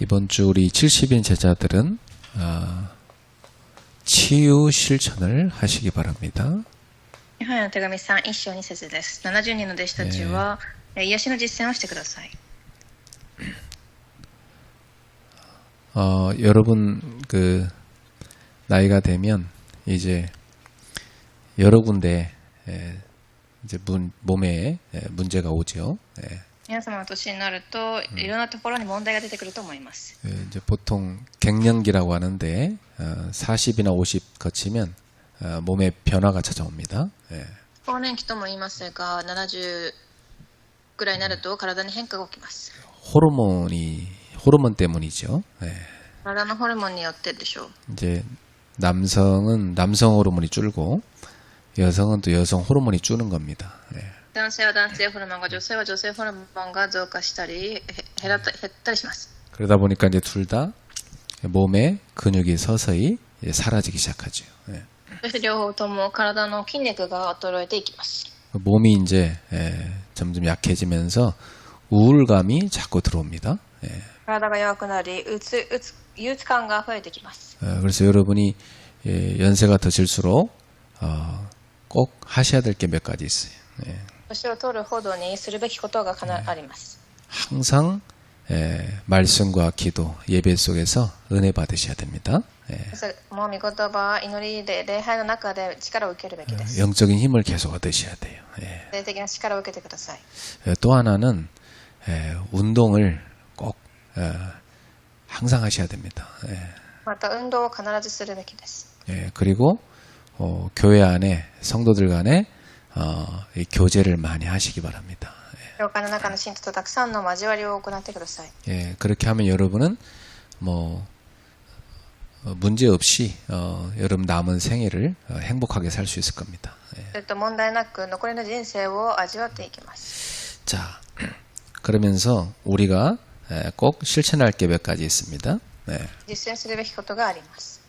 이번 주 우리 70인 제자들은 치유 실천을 하시기 바랍니다. ヨハネの手紙3、1章2節です。70人の弟子たちは、癒しの実践をしてください。 여러분 나이가 되면 이제 여러 군데 이제 몸에 문제가 오죠. 皆様の年になると、いろんなところに問題が出てくると思います。 이제 보통 갱년기라고 하는데 40이나 50 거치면 몸에 변화가 찾아옵니다. 更年期とも言いますが、70ぐらいになると体に変化が起きます。 호르몬 때문이죠. 体のホルモンによってでしょう。 이제 남성은 남성 호르몬이 줄고 여성은 또 여성 호르몬이 줄는 겁니다. 男性は男性ホルモンが、女性は女性ホルモンが増加したり減ったりします。 그러다 보니까 이제 둘 다 몸에 근육이 서서히 사라지기 시작하죠. そして両方とも体の筋肉が衰えていきます。 몸이 이제 점점 약해지면서 우울감이 자꾸 들어옵니다. 体が弱くなり、憂鬱感が増えてきます。 그래서 여러분이 연세가 드실수록 꼭 하셔야 될 게 몇 가지 있어요. 年を取るほどにするべきことがあります。 항상 말씀과 기도, 예배 속에서 은혜 받으셔야 됩니다. もう御言葉、祈りで礼拝の中で力を受けるべきです。 영적인 힘을 계속 얻으셔야 돼요. 霊的な力を受けてください。 또 하나는 운동을 꼭 항상 하셔야 됩니다. また運動を必ずするべきです。 그리고 교회 안에 성도들 간에 이 교제를 많이 하시기 바랍니다. 教会の中の信徒とたくさんの交わりを行ってください。 그렇게 하면 여러분은 문제 없이 여러분 남은 생애를 행복하게 살 수 있을 겁니다. それと問題なく残りの人生を味わっていきます。 자, 그러면서 우리가 꼭 실천할 게 몇 가지 있습니다. 実践するべきことがあります。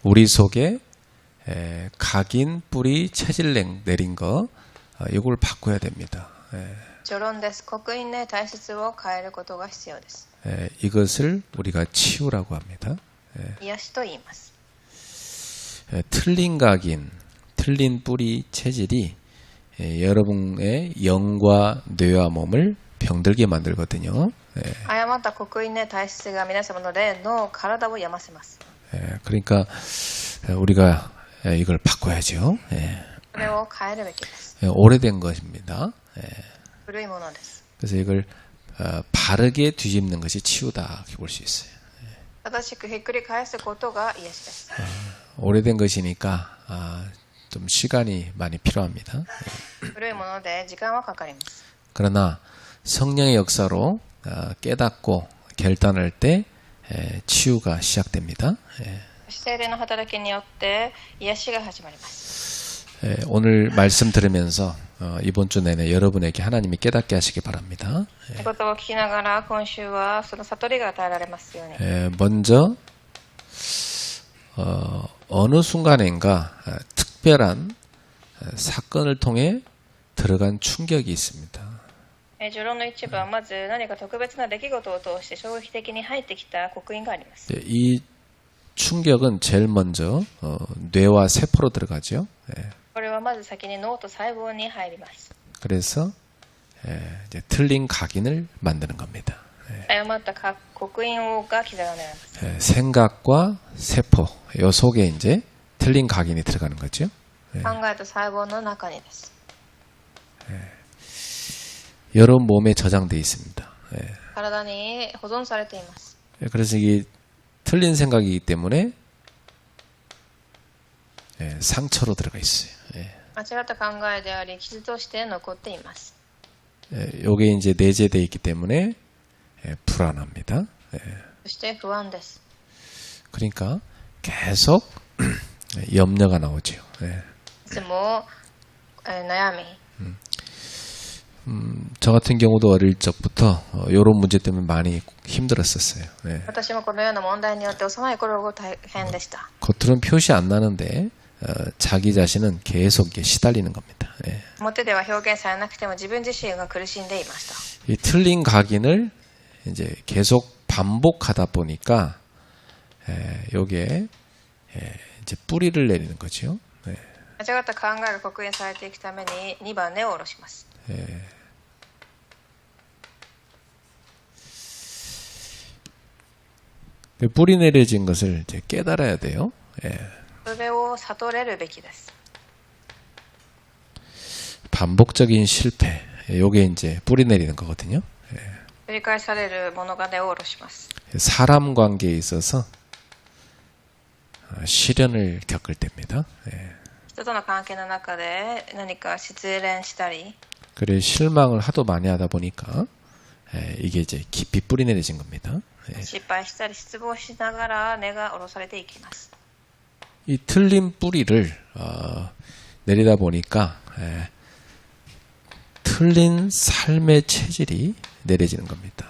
우리 속에 각인, 뿌리, 체질 내린 거 이걸 바꿔야 됩니다. 序論です。刻印で体質を変えることが必要です。 이것을 우리가 치유라고 합니다. 癒しと言います。 틀린 각인, 틀린 뿌리, 체질이 여러분의 영과 뇌와 몸을 병들게 만들거든요. 誤った刻印で体質が皆様の霊の体を病ませます。 그러니까 우리가 이걸 바꿔야죠. それを変えるべきです。 오래된 것입니다. 古いものです。 그래서 이걸 바르게 뒤집는 것이 치유다 이렇게 볼 수 있어요. 正しくひっくり返すことが癒しです。 오래된 것이니까 좀 시간이 많이 필요합니다. 古いもので時間はかかります。 그러나 성령의 역사로 깨닫고 결단할 때 치유가 시작됩니다. 聖霊の働きによって癒しが始まります。 오늘 말씀 들으면서 이번 주 내내 여러분에게 하나님이 깨닫게 하시기 바랍니다. 御言葉を聞きながら今週はその悟りが与えられますように。 먼저 어느 순간인가 특별한 사건을 통해 들어간 충격이 있습니다. 序論の一部はまず何か特別な出来事を通して衝撃的に入ってきた刻印があります。 이 충격은 제일 먼저 뇌와 세포로 들어가죠. これはまず先に脳と細胞に入ります。 그래서 이제 틀린 각인을 만드는 겁니다. 誤った刻印が刻まれます。 생각과 세포, 요 속에 이제 틀린 각인이 들어가는 거죠. 考えと細胞の中にです。 여러 몸에 저장되어 있습니다. 体に保存されています。 그래서 이게 틀린 생각이기 때문에 상처로 들어가 있어요. 間違った考えであり傷として残っています。 요게 이제 내재되어 있기 때문에 불안합니다. そして不安です。 그러니까 계속 염려가 나오죠. いつも悩み。 저 같은 경우도 어릴 적부터 이런 문제 때문에 많이 힘들었었어요. 私もこのような問題によって幼い頃大変でした。 겉으로는 표시 안 나는데 자기 자신은 계속 시달리는 겁니다. 表では表現されなくても自分自身が苦しんでいました。 이 틀린 각인을 이제 계속 반복하다 보니까 요게 이제 뿌리를 내리는 거죠. 間違った考えが刻印されていくために2番根を下ろします。 뿌리 내려진 것을 이제 깨달아야 돼요. それを悟れるべきです。 반복적인 실패, 요게 이제 뿌리 내리는 거거든요. 繰り返されるものが根を下ろします。 사람 관계에 있어서 시련을 겪을 때입니다. 人との関係の中で何か失恋したり 그래 실망을 하도 많이 하다 보니까 이게 이제 깊이 뿌리 내려진 겁니다. 失敗したり失望しながら根が下ろされていきます。 이 틀린 뿌리를 내리다 보니까 틀린 삶의 체질이 내려지는 겁니다.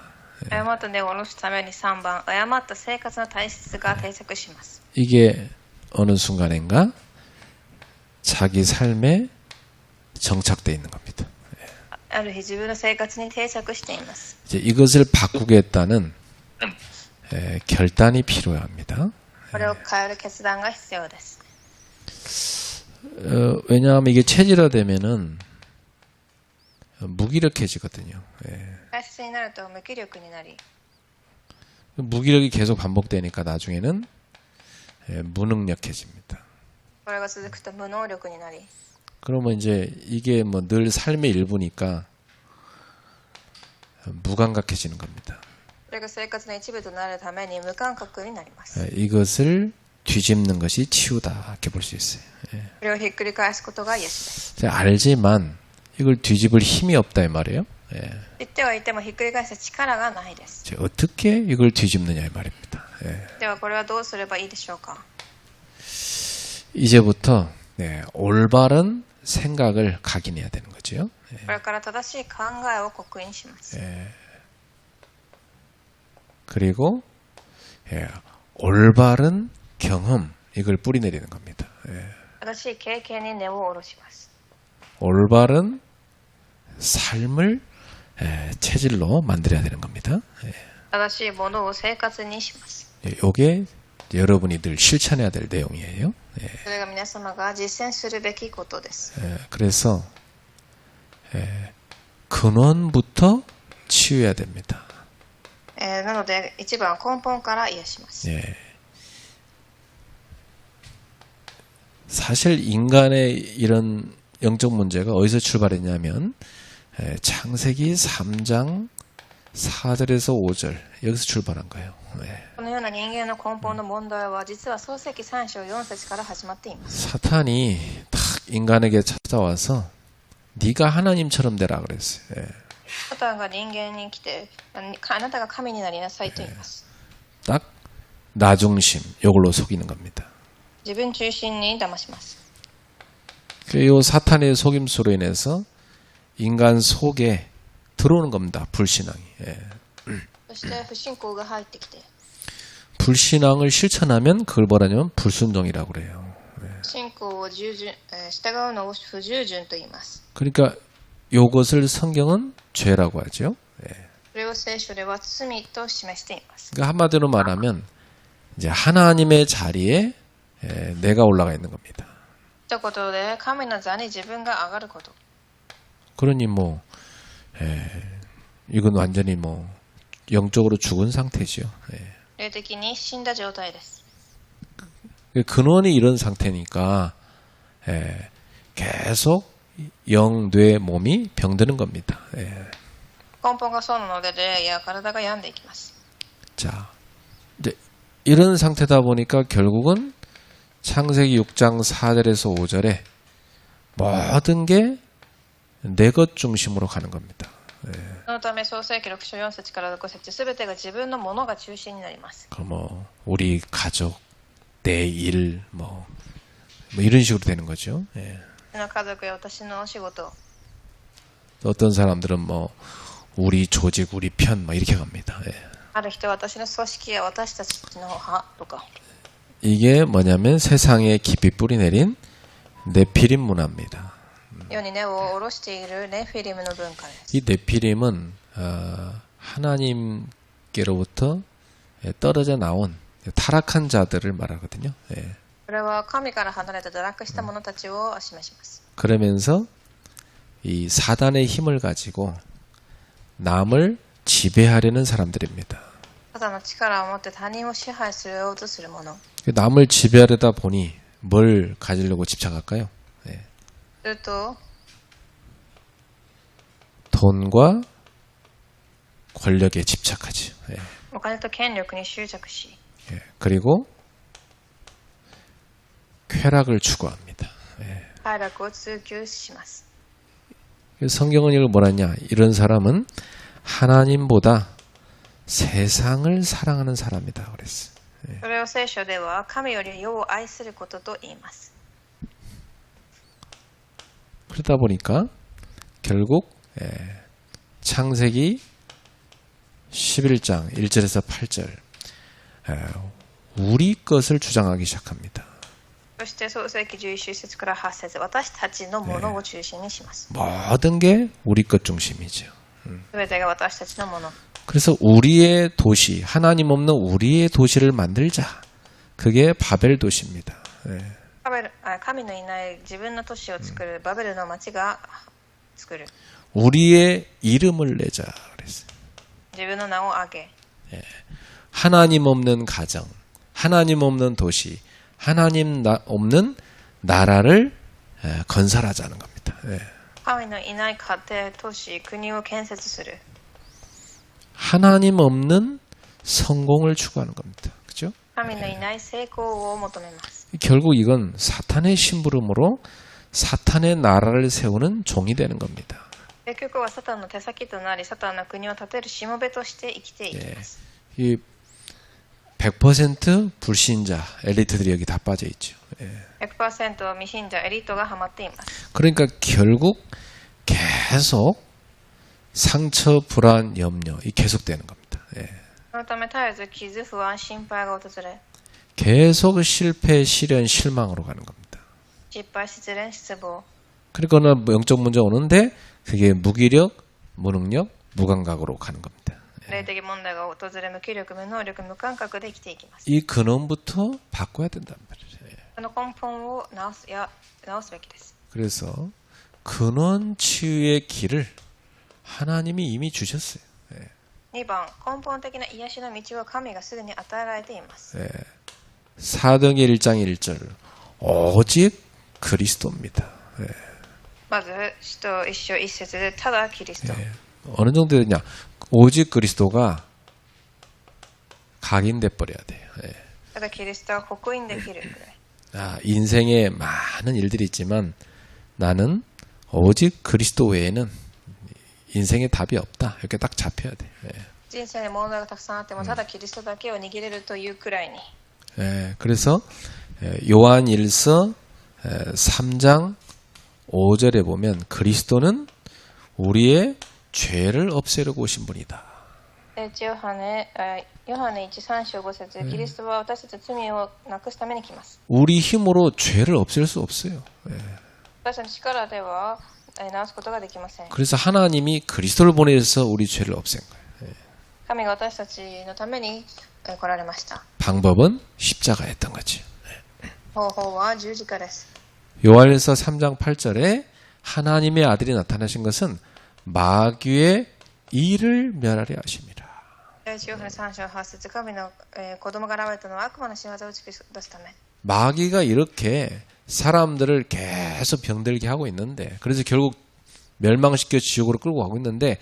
誤った根を下ろすために3番誤った生活の体質が定着します。 이게 어느 순간인가 자기 삶에 정착되어 있는 겁니다. ある日自分の生活に定着しています。 이제 이것을 바꾸겠다는 결단이 필요합니다. これを変える決断が必要です。 왜냐하면 이게 체질화되면은 무기력해지거든요. 体質になると無気力になり 무기력이 계속 반복되니까 나중에는 무능력해집니다. これが続くと無能力になり 그러면 이제 이게 뭐 늘 삶의 일부니까 무감각해지는 겁니다. これが生活の一部となるために無感覚になります。 이것을 뒤집는 것이 치유다 이렇게 볼 수 있어요. これをひっくり返すことがイエスです。 알지만 이걸 뒤집을 힘이 없다 이 말이에요. 言ってはいてもひっくり返す力がないです。 어떻게 이걸 뒤집느냐 이 말입니다. ではこれはどうすればいいでしょうか。 이제부터 올바른 생각을 각인해야 되는 거죠. これから正しい考えを刻印します。 그리고 올바른 경험 이걸 뿌리내리는 겁니다. 正しい経験に根を下ろします。 올바른 삶을 체질로 만들어야 되는 겁니다. 正しいものを生活にします。 이게 여러분이 늘 실천해야 될 내용이에요. それが皆様が実践するべきことです。 그래서 근원부터 치유해야 됩니다. なので一番根本から癒します。 사실 인간의 이런 영적 문제가 어디서 출발했냐면 창세기 3장 4절에서 5절 여기서 출발한 거예요. このような人間の根本の問題は実は創世記3章4節から始まっています。 사탄이 딱 인간에게 찾아와서 네가 하나님처럼 되라 그랬어요. サタンが人間に来てあなたが神になりなさいと言います。 딱 나 중심 이걸로 속이는 겁니다. 自分中心に騙します。 이 사탄의 속임수로 인해서 인간 속에 들어오는 겁니다. 불신앙이. そして不信仰が入ってきて 불신앙을 실천하면 그걸 뭐라냐면 불순종이라고 그래요. 信仰を従うのを不従順と言います。 그러니까 요것을 성경은 죄라고 하죠. それを聖書では罪と示しています。 그러니까 한마디로 말하면 이제 하나님의 자리에 내가 올라가 있는 겁니다. ということで神の座に自分が上がること。 그러니 뭐 이건 완전히 뭐 영적으로 죽은 상태죠. 霊的に死んだ状態です。 근원이 이런 상태니까 계속 영, 뇌, 몸이 병드는 겁니다. 根本がそうなので霊や体が病んでいきます。 자, 이제 이런 상태다 보니까 결국은 창세기 6장 4절에서 5절에 모든 게 내 것 중심으로 가는 겁니다. そのため創世記6章4節から5節すべてが自分のものが中心になります。 뭐 우리 가족, 내 일, 뭐 이런 식으로 되는 거죠. 私の家族や私のお仕事、 어떤 사람들은 뭐 우리 조직, 우리 편, 뭐 이렇게 갑니다. ある人は私の組織や私たちの派とか。 이게 뭐냐면 세상에 깊이 뿌리 내린 네피림 문화입니다. 世に根を下ろしているネフィリムの文化です。 이 네피림은 하나님께로부터 떨어져 나온 타락한 자들을 말하거든요. 예. これは神から離れた堕落した者たちを示します。 그러면서 이 사단의 힘을 가지고 남을 지배하려는 사람들입니다. ただの力を持って他人を支配しようとする者。 남을 지배하려다 보니 뭘 가지려고 집착할까요? 예. すると、 돈과 권력에 집착하죠. 예. お金と権力に執着し、 예. 그리고 쾌락을 추구합니다. 예. 快楽を追求します。 성경은 이걸 뭐라냐? 이런 사람은 하나님보다 세상을 사랑하는 사람이다 그랬어요. それを聖書では神より世を愛することと言います。 그러다 보니까 결국 창세기 11장 1절에서 8절 우리 것을 주장하기 시작합니다. そして創世記11節から8節、私たちのものを中心にします。 모든 게 우리 것 중심이죠. すべてが私たちのもの。 그래서 우리의 도시, 하나님 없는 우리의 도시를 만들자. 그게 바벨 도시입니다. 예. 神のいない自分の都市を作るバベルの町が作る。 우리의 이름을 내자 그랬어요. 自分の名を挙げ、 하나님 없는 가정, 하나님 없는 도시, 하나님 없는 나라를 건설하자는 겁니다. 예. 神のいない家庭、都市、国を建設する。 하나님 없는 성공을 추구하는 겁니다. 그죠? 神のいない成功を求めます。 결국 이건 사탄의 심부름으로 사탄의 나라를 세우는 종이 되는 겁니다. 結局はサタンの手先となり、サタンの国を建てるしもべとして生きていきます。 이 100% 불신자 엘리트들이 여기 다 빠져 있죠. 100% 未信者エリートがハマっています。 그러니까 결국 계속 상처, 불안, 염려 이 계속되는 겁니다. そのため絶えず傷、不安、心配が訪れ、 계속 실패, 시련, 실망으로 가는 겁니다. 失敗、失恋、失望。 그러니까 영적 문제 오는데 그게 무기력, 무능력, 무감각으로 가는 겁니다. 霊的問題が訪れ、無気力、無能力、無感覚で生きていきます。 이 근원부터 바꿔야 된단 말이에요. その根本を直すべきです。 그래서 근원 치유의 길을 하나님이 이미 주셨어요. 2番、根本的な癒しの道を神がすでに与えられています。 사도행전 1장 1절 오직 그리스도입니다. まず、使徒一章一節で、ただキリスト。 어느 정도 되냐? 오직 그리스도가 각인돼 버려야 돼요. ただキリストは刻印できるくらい。 인생에 많은 일들이 있지만 나는 오직 그리스도 외에는 인생에 답이 없다. 이렇게 딱 잡혀야 돼. 人生に問題がたくさんあっても、ただキリストだけを握れるというくらいに。 그래서 요한 1서 3장 5절에 보면 그리스도는 우리의 죄를 없애려고 오신 분이다. ヨハネ1、3章5節、キリストは私たちの罪をなくすために来ます。 우리 힘으로 죄를 없앨 수 없어요. 私たちの力では直すことができません。 그래서 하나님이 그리스도를 보내서 우리 죄를 없앤 거예요. 神が私たちのために来られました。 방법은 십자가였던 거죠. 方法は十字架です。 요한일서 3장 8절에 하나님의 아들이 나타나신 것은 마귀의 일을 멸하려 하십니다. ヨハネ3章8節、神の子供が現れたのは悪魔の仕業を打ち出すため。 마귀가 이렇게 사람들을 계속 병들게 하고 있는데 그래서 결국 멸망시켜 지옥으로 끌고 가고 있는데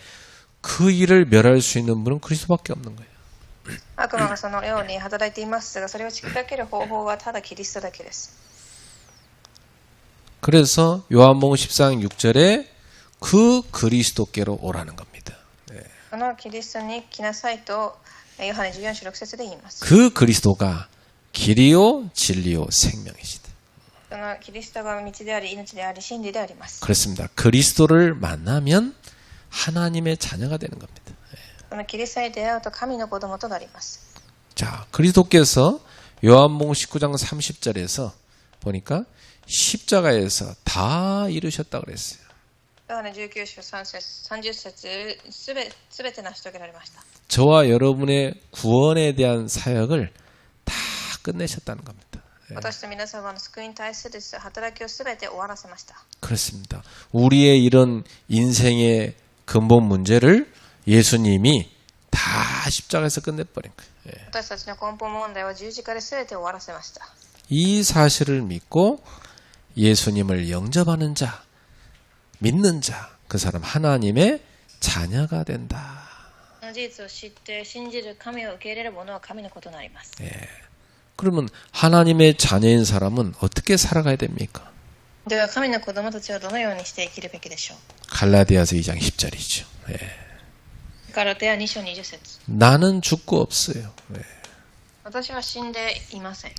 그 일을 멸할 수 있는 분은 그리스도밖에 없는 거예요. 悪魔がそのように働いていますが、それを打ち砕ける方法はただキリストだけです。 그래서 요한복음 14장 6절에 그 그리스도께로 오라는 겁니다. そのキリストに来なさいとヨハネ14章6節で言います。 그 그리스도가 길이요 진리요 생명이시다. そのキリストが道であり命であり真理であります。 그렇습니다. 그리스도를 만나면 하나님의 자녀가 되는 겁니다. そのキリストに出会うと神の子供となります。 자, 그리스도께서 요한복음 19장 30절에서 보니까 십자가에서 다 이루셨다 그랬어요. ヨハネ19章3節30節すべて成し遂げられました。 저와 여러분의 구원에 대한 사역을 다 끝내셨다는 겁니다. 私と皆様の救いに対する働きをすべて終わらせました。 그렇습니다. 우리의 이런 인생의 근본 문제를 예수님이 다 십자가에서 끝내버린 거예요. 私たちの根本問題は十字架で全て終わらせました。 이 사실을 믿고 예수님을 영접하는 자, 믿는 자, 그 사람 하나님의 자녀가 된다. この事実を知って信じる神を受け入れる者は神のことになります。 그러면 하나님의 자녀인 사람은 어떻게 살아가야 됩니까? では神の子供たちはどのようにして生きるべきでしょう。 갈라디아서 2장 10절이죠. ガラテヤ2章20節 나는 죽고 없어요. 私は死んでいません。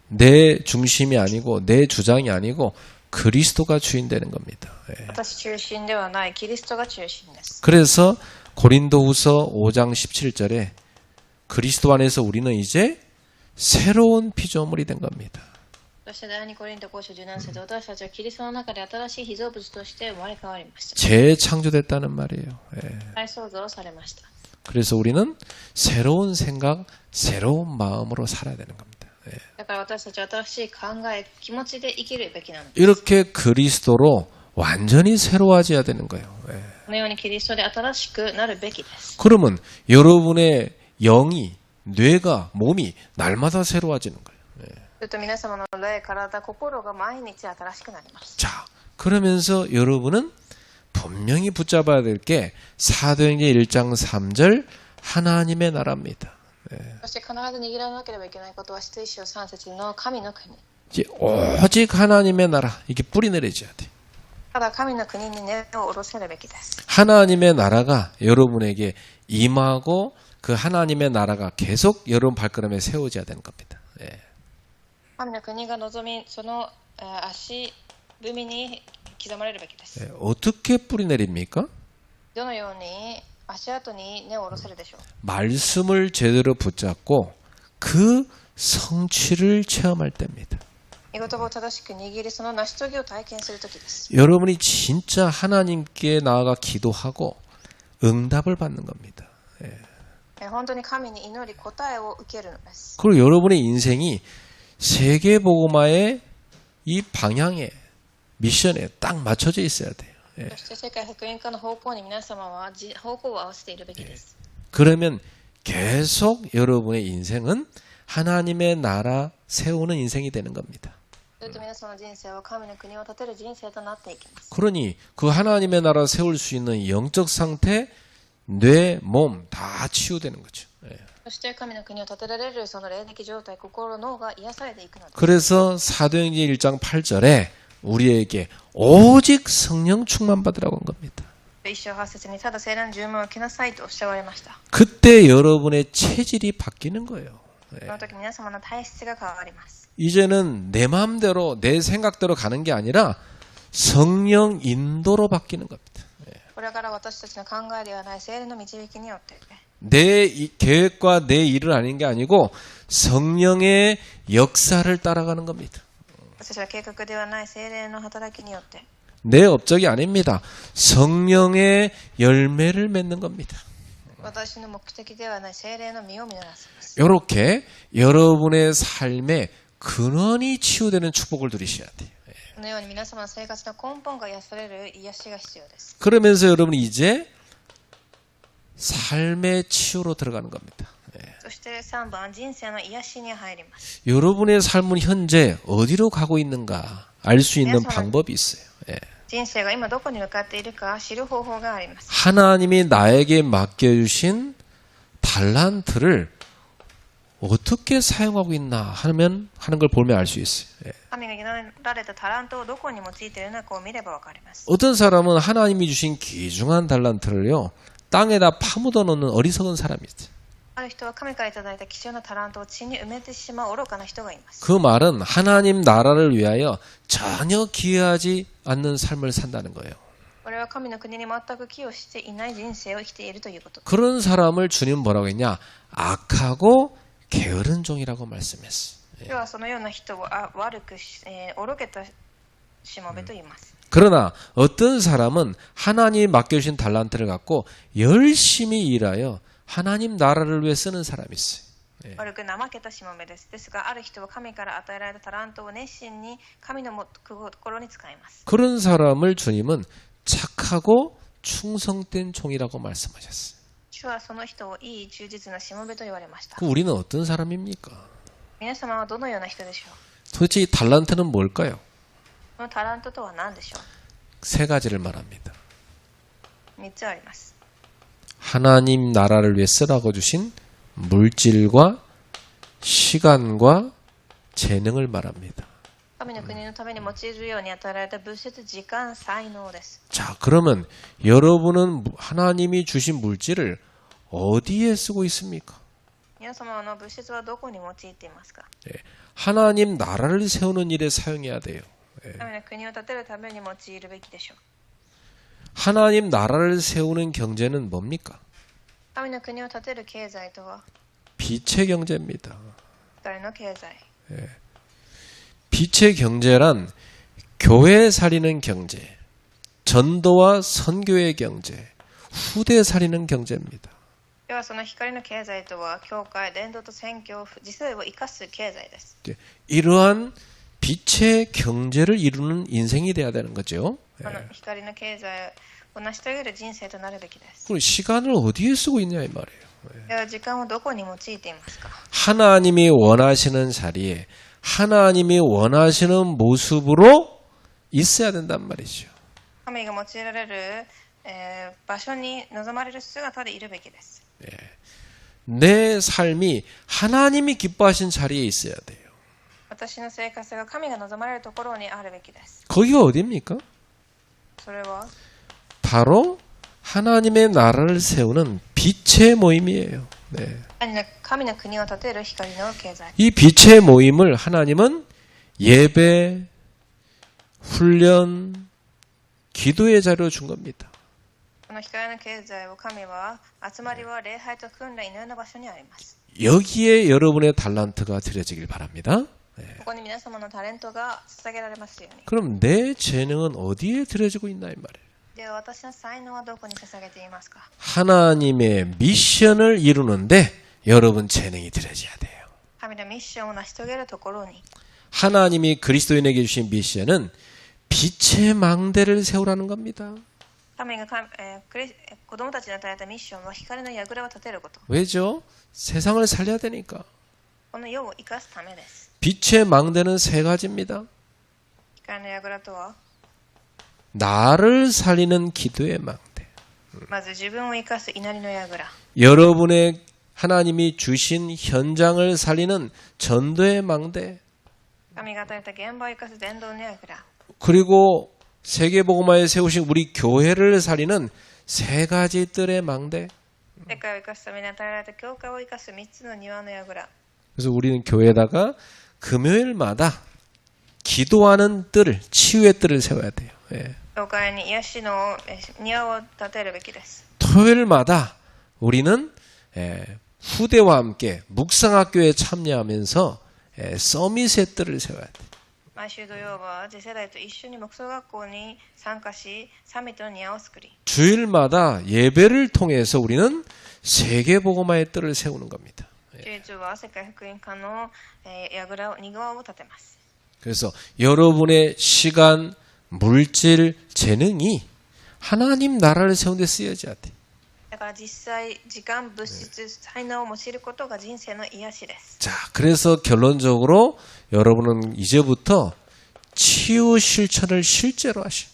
내 중심이 아니고 내 주장이 아니고 그리스도가 주인 되는 겁니다. 私中心ではないキリストが中心です。 그래서 고린도후서 5장 17절에 그리스도 안에서 우리는 이제 새로운 피조물이 된 겁니다. そして第2コリント5章17節私たちはキリストの中で新しい被造物として生まれ変わりました。 재창조됐다는 말이에요. 再創造されました。 그래서 우리는 새로운 생각, 새로운 마음으로 살아야 되는 겁니다. だから私たちは新しい考え、気持ちで生きるべきなのです。 이렇게 그리스도로 완전히 새로워져야 되는 거예요. このようにキリストで新しくなるべきです。 그러면 여러분의 영이, 뇌가, 몸이 날마다 새로워지는 거예요. すると皆様の霊、体、心が毎日新しくなります。 자, 그러면서 여러분은 분명히 붙잡아야 될 게 사도행전 1장 3절 하나님의 나라입니다. そして必ず握らなければいけないことは使徒一章3節の神の国。 이제 오직 하나님의 나라, 이게 뿌리 내려져야 돼. ただ神の国に根を下ろせるべきです。 하나님의 나라가 여러분에게 임하고 그 하나님의 나라가 계속 여러분 발걸음에 세워져야 되는 겁니다. 神の国が望み、その足踏みに刻まれるべきです。 어떻게 뿌리 내립니까? どのように足跡に根を下ろせるでしょう。 말씀을 제대로 붙잡고 그 성취를 체험할 때입니다. 御言葉を正しく握り、その成し遂げを体験するときです。 여러분이 진짜 하나님께 나아가 기도하고 응답을 받는 겁니다. 本当に神に祈り答えを受けるのです。 그리고 여러분의 인생이 세계복음화의 이 방향에 미션에 딱 맞춰져 있어야 돼요. そして世界福音化の方向に皆様は方向を合わせているべきです。 그러면 계속 여러분의 인생은 하나님의 나라 세우는 인생이 되는 겁니다. すると皆様の人生は神の国を建てる人生となっていきます。 그러니 그 하나님의 나라 세울 수 있는 영적 상태, 뇌, 몸 다 치유되는 거죠. そして神の国を建てられるその霊的状態、心、脳が癒されていくのです。 그래서 사도행전 1장 8절에 우리에게 오직 성령 충만 받으라고 한 겁니다. 一章八節にただ聖霊の充満を受けなさいとおっしゃられました。 그때 여러분의 체질이 바뀌는 거예요. その時皆様の体質が変わります。 이제는 내 마음대로 내 생각대로 가는 게 아니라 성령 인도로 바뀌는 겁니다. これから私たちの考えではない聖霊の導きによって、 내 계획과 내 일을 아닌 게 아니고 성령의 역사를 따라가는 겁니다. 私たちは計画ではない聖霊の働きによって、 내 업적이 아닙니다. 성령의 열매를 맺는 겁니다. 私の目的ではない聖霊の実を実らせます。 이렇게 여러분의 삶에 근원이 치유되는 축복을 누리셔야 돼요. このように皆様の生活の根本が癒される癒しが必要です。 그러면서 여러분이 이제 삶의 치유로 들어가는 겁니다. そして3番、人生の癒しに入ります。 여러분의 삶은 현재 어디로 가고 있는가 알 수 있는 방법이 있어요. 人生が今どこに向かっているか知る方法があります。 하나님이 나에게 맡겨주신 달란트를 어떻게 사용하고 있나 하는 걸 보면 알 수 있어요. 神が委ねられたタラントをどこに用いているのかを見ればわかります。 어떤 사람은 하나님이 주신 귀중한 달란트를요 땅에다 파묻어 놓는 어리석은 사람이 있어요. ある人は神からいただいた貴重なタラントを地に埋めてしまう愚かな人がいます。 그 말은 하나님 나라를 위하여 전혀 기여하지 않는 삶을 산다는 거예요. これは神の国に全く寄与していない人生を生きているということ。 그런 사람을 주님 뭐라고 했냐? 악하고 게으른 종이라고 말씀했어요. ではそのような人を悪くし、愚けたしもべと言います。 그러나 어떤 사람은 하나님이 맡겨주신 달란트를 갖고 열심히 일하여 하나님 나라를 위해 쓰는 사람이 있어요. 悪く怠けたしもべです。ですが、ある人は神から与えられたタラントを熱心に神の心に使います。 그런 사람을 주님은 착하고 충성된 종이라고 말씀하셨어요. 主はその人をいい忠実なしもべと言われました。 그럼 우리는 어떤 사람입니까? 皆様はどのような人でしょ 도대체 이 달란트는 뭘까요? う？このタラントとは何でしょ 세 가지를 말합니다. う？3つあります。 하나님 나라를 위해 쓰라고 주신 물질과 시간과 재능을 말합니다. 神の国のために用いるように与えられた物質、時間、才能です。 자, 그러면 여러분은 하나님이 주신 물질을 어디에 쓰고 있습니까? 皆様の物質はどこに用いていますか？ 하나님 나라를 세우는 일에 사용해야 돼요. 神の国を建てるために用いるべきでしょう。 하나님 나라를 세우는 경제는 뭡니까? 神の国を建てる経済とは 빛의 경제입니다. 光の経済。 빛의 경제란 교회 살리는 경제, 전도와 선교의 경제, 후대 살리는 경제입니다. 要はその光の経済とは教会、伝道と宣教、時世を生かす経済です。 이러한 빛의 경제를 이루는 인생이 돼야 되는 거죠. この光の経済を成し遂げる人生となるべきです。 그럼 시간을 어디에 쓰고 있냐 이 말이에요. では時間をどこに用いていますか？ 하나님이 원하시는 자리에 하나님이 원하시는 모습으로 있어야 된단 말이죠. 神が用いられる、場所に望まれる姿でいるべきです。 내 삶이 하나님이 기뻐하신 자리에 있어야 돼요. 私の生活が神が望まれるところにあるべきです。 거기가 어디입니까? それは 바로 하나님의 나라를 세우는 빛의 모임이에요. 네. 神の国を建てる光の経済。 이 빛의 모임을 하나님은 예배, 훈련, 기도의 자리로 준 겁니다. この光の経済を神は集まりは礼拝と訓練、祈りの場所にあります。 여기에 여러분의 달란트가 드려지길 바랍니다. ここに皆様のタレントが捧げられますように。 그럼 내 재능은 어디에 드려지고 있나 이 말이에요. では私の才能はどこに捧げていますか？ 하나님의 미션을 이루는데 여러분 재능이 드려져야 돼요. 神のミッションを成し遂げるところに 하나님이 그리스도인에게 주신 미션은 빛의 망대를 세우라는 겁니다. 神が子供たちに与えたミッションは光の櫓を建てること。 왜죠? 세상을 살려야 되니까. この世を生かすためです。 빛의 망대는 세 가지입니다. 光の櫓とは 나를 살리는 기도의 망대. まず自分を生かす祈りの櫓。 여러분의 하나님이 주신 현장을 살리는 전도의 망대. 神が与えた現場を生かす伝道の櫓。 그리고 세계복음화에 세우신 우리 교회를 살리는 세 가지 뜰의 망대. 世界を生かすために与えられた教会を生かす3つの庭の櫓。 그래서 우리는 교회에다가 금요일마다 기도하는 뜰을, 치유의 뜰을 세워야 돼요. 예. 教会に癒しの庭を建てるべきです。 토요일마다 우리는 후대와 함께 묵상학교에 참여하면서 서밋의 뜰을 세워야 돼요. 毎週土曜は次世代と一緒に木造学校に参加し、サミットの庭を作り、 주일마다 예배를 통해서 우리는 세계복음화의 뜰을 세우는 겁니다. 週一は世界福音化の櫓を、庭を建てます。 그래서 여러분의 시간, 물질, 재능이 하나님 나라를 세우는 데 쓰여져야 돼. だから実際、時間、物質、才能を用いることが人生の癒しです。 자, 그래서 결론적으로 여러분은 이제부터 치유 실천을 실제로 하시.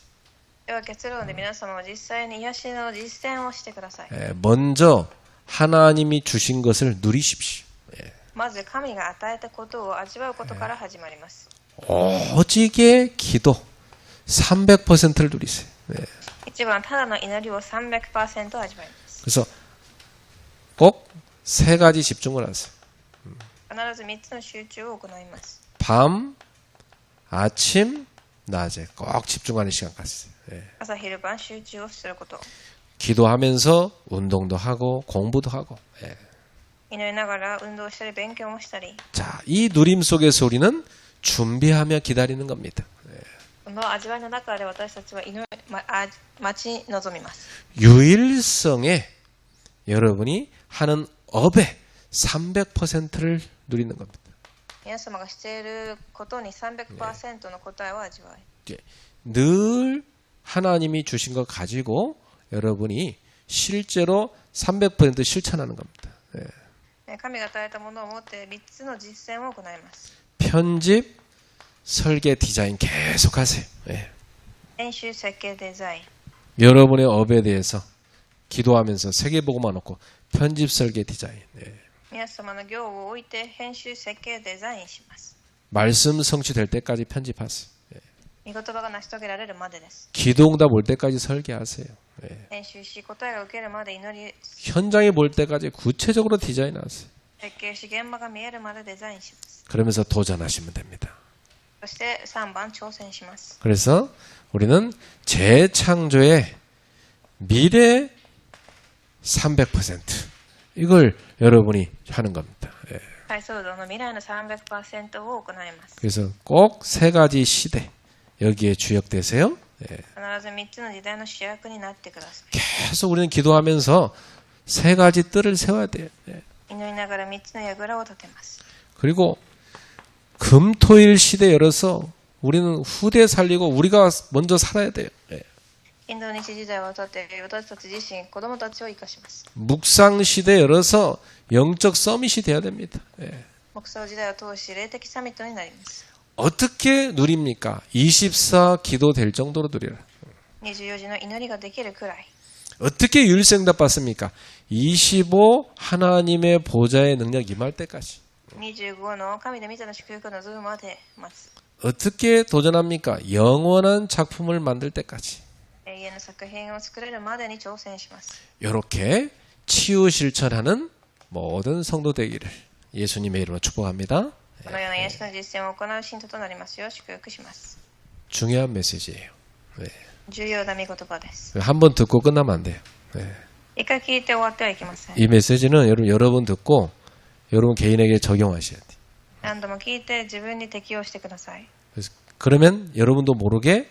では結論で皆様は実際に癒しの実践をしてください。 먼저 하나님이 주신 것을 누리십시오. まず神が与えたことを味わうことから始まります。 오직의 기도 300%를 누리세요. 一番ただの祈りを 300% 味わいます。 그래서 꼭 세 가지 집중을 하세요. 必ず3つの集中を行います。 밤, 아침, 낮에 꼭 집중하는 시간 가지세요. 朝昼晩集中をすること。 기도하면서 운동도 하고 공부도 하고. 祈りながら運動したり勉強もしたり。 자, 이 누림 속에서 우리는 준비하며 기다리는 겁니다. の味わいの中で私たちは待ち望みます。 유일성에 여러분이 하는 업에 300%를 누리는 겁니다. 皆様がしていることに 300% の答えを味わい。 늘 하나님이 주신 거 가지고 여러분이 실제로 300% 실천하는 겁니다. 神が与えたものを持って3つの実践を行います。 편집, 설계, 디자인 계속 하세요. 編集、設計、デザイン。 여러분의 업에 대해서 기도하면서 세계보고만 놓고 편집, 설계, 디자인. 皆様の業を置いて編集、設計、デザインします。 말씀 성취될 때까지 편집하세요. 御言葉が成し遂げられるまでです。 기도응답 올 때까지 설계하세요. 編集し、答えが受けるまで祈り、 현장에 볼 때까지 구체적으로 디자인하세요. 設計し、現場が見えるまでデザインします。 그러면서 도전하시면 됩니다. そして3番、挑戦します。 그래서 우리는 재창조의 미래 300% 이걸 여러분이 하는 겁니다. 再創造の未来の 300% を行います。 그래서 꼭 세 가지 시대 여기에 주역되세요. 必ず3つの時代の主役になってください。 계속 우리는 기도하면서 세 가지 뜰을 세워야 돼요. 祈りながら3つの櫓を立てます。 그리고 금토일 시대 열어서 우리는 후대 살리고 우리가 먼저 살아야 돼요. 金土日時代を立て、私たち自身、子供たちを生かします。 묵상 시대 열어서 영적 서밋이 돼야 됩니다. 木造時代を通し、霊的サミットになります。 어떻게 누립니까? 24 기도 될 정도로 누려라. 24時の祈りができるくらい。 어떻게 유일생답 받습니까? 25 하나님의 보좌의 능력 임할 때까지. 25の神で見たの祝福を望むまで待つ。 어떻게 도전합니까? 영원한 작품을 만들 때까지. 永遠の作品を作れるまでに挑戦します。 이렇게 치유 실천하는 모든 성도 되기를 예수님의 이름으로 축복합니다. このような癒しの実践を行う信徒となりますよう祝福します。 중요한 메시지예요. 重要な御言葉です。 한번 듣고 끝나면 안 돼요. 一回聞いて終わってはいけません。 이 메시지는 여러분 듣고 여러분 개인에게 적용하셔야 돼요. 何度も聞いて自分に適用してください。 그러면 여러분도 모르게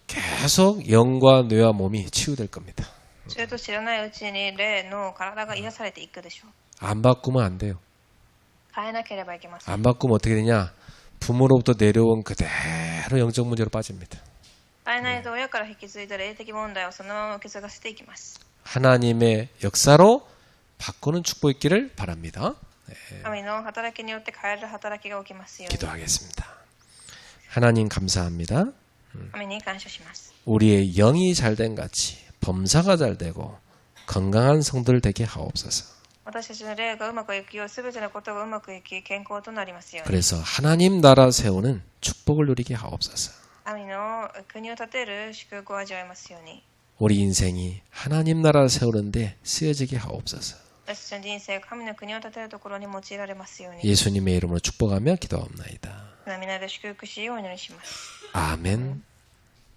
계속 영과 뇌와 몸이 치유될 겁니다. それと知らないうちに霊の体が癒されていくでしょう。 안 바꾸면 안 돼요. 変えなければいけません。 안 바꾸면 어떻게 되냐? 부모로부터 내려온 그대로 영적 문제로 빠집니다. 変えないと親から引き継いだ霊的問題をそのまま受け継がせていきます。 하나님의 역사로 바꾸는 축복 있기를 바랍니다. 神の働きによって変える働きが起きますように。 기도하겠습니다. 하나님 감사합니다. 神に感謝します。 우리의 영이 잘된 같이 범사가 잘되고 건강한 성도를 되게 하옵소서. 私たちの霊がうまくいくよう、すべてのことがうまくいき、健康となりますように。 그래서 하나님 나라 세우는 축복을 누리게 하옵소서. 神の国を建てる祝福を味わいますように。 우리 인생이 하나님 나라 세우는데 쓰여지게 하옵소서. 私たちの人生が神の国を建てるところに用いられますように。 예수님의 이름으로 축복하며 기도합나이다. 皆で祝福し、お祈りします。 아멘.